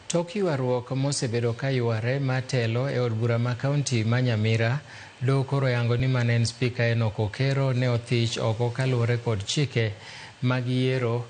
Tok ywaruok mosebedo ka yware matelo e od bura ma kaunti ma Nyamira, doho koro yango ni manen spika Enoch Okero ne othich oko kaluwore kod chike mag yiero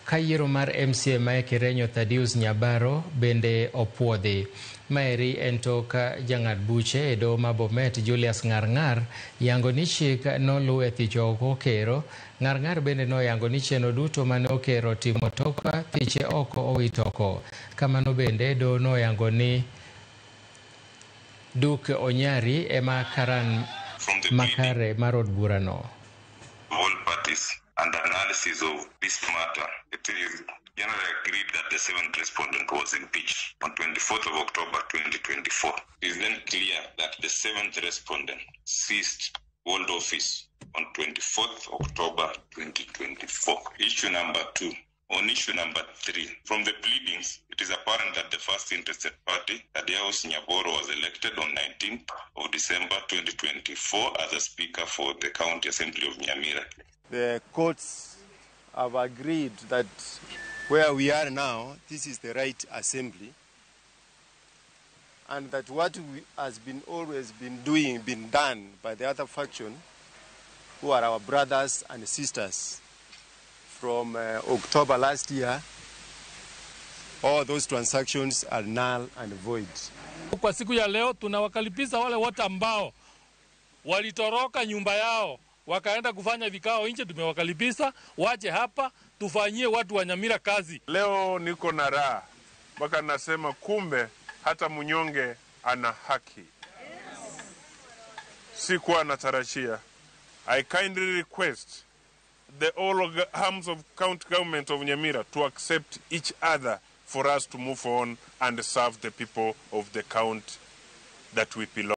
ka yiero mar MCA ma Kirenyo Thaddeus Nyabaro bende opuodhi. Maeri en tok jang'ad buche e doho ma Bomet Julius Ng'arng'ar yango ni chik noluw e thicho oko Okero. Ng'arng'ar bende noyango ni chenro duto mane Okero timo tok thiche oko owit oko. Kamano bende doho noyango ni Duke Onyari ema karan makare mar od burano. All parties and analysis of this matter, it is generally agreed that the seventh respondent was impeached on 24th of October 2024. It is then clear that the seventh respondent ceased hold office on 24th October 2024. Issue number 2. On issue number 3, from the pleadings, it is apparent that the first interested party, Thaddeus Nyabaro, was elected on 19th of December 2024 as a speaker for the County Assembly of Nyamira. The courts have agreed that where we are now, this is the right assembly, and that what has been always been done by the other faction, who are our brothers and sisters, from October last year, all those transactions are null and void. Kwa siku ya leo tunawakalipiza wale wote ambao walitoroka nyumba yao wakaenda kufanya vikao nje. Tumewakalipiza waje hapa tufanyie watu wa Nyamira kazi. Leo niko na raha mpaka nasema kumbe hata mnyonge ana haki. Sikuwa natarajia. I kindly request the all arms of county government of Nyamira to accept each other for us to move on and serve the people of the county that we belong.